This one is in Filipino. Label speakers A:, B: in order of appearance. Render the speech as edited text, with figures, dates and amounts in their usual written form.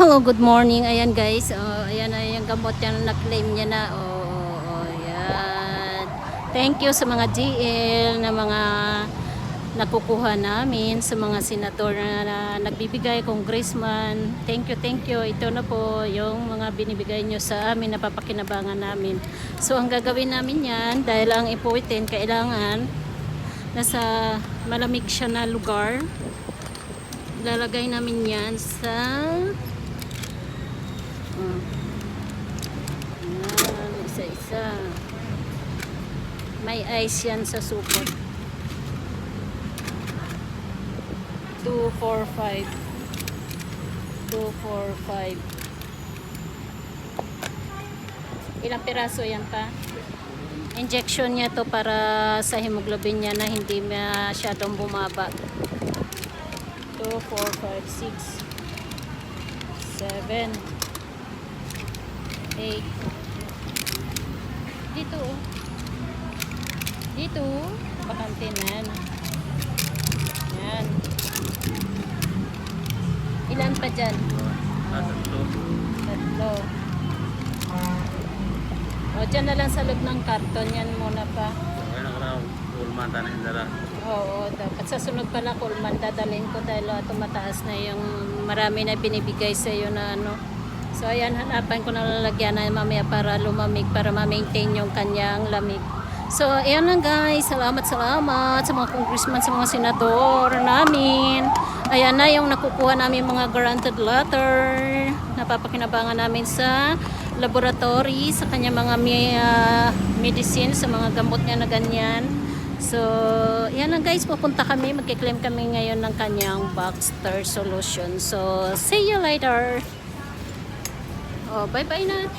A: Hello, good morning. Ayan guys, ayan na yung gamot yan, na-claim niya na. Ayan. Thank you sa mga GL na mga nakukuha namin, sa mga senador na nagbibigay, congressman. Thank you. Ito na po yung mga binibigay nyo sa amin, napapakinabangan namin. So, ang gagawin namin yan, dahil ang ipuwitin, kailangan nasa malamig siya na lugar. Lalagay namin yan sa Ayan, isa-isa. May ice yan sa supot. 245. Ilang piraso yan pa? Injection niya to para sa hemoglobin niya na hindi masyadong bumaba. 2, 4, 5, 6, 7, 8. Dito bakante na yan. Yan. Ilan pa dyan? Tatlo. O, dyan na lang sa loob ng karton. Yan muna pa.
B: Kulmanta na yung dala.
A: Oo, dapat sa sunod pala kulman dadalhin ko dahil tumataas na yung marami na binibigay sa iyo na ano. So ayan, hanapan ko na lalagyan na mamaya para lumamig, para ma-maintain yung kanyang lamig. So ayan lang guys, salamat sa mga congressman, sa mga senador namin. Ayan na yung nakukuha namin mga granted letter. Napapakinabangan namin sa laboratory, sa kanya mga medicine, sa mga gamot niya na ganyan. So, yan lang guys, pupunta kami, magkiklaim kami ngayon ng kanyang Baxter solution. So, see you later. Oh, bye-bye na.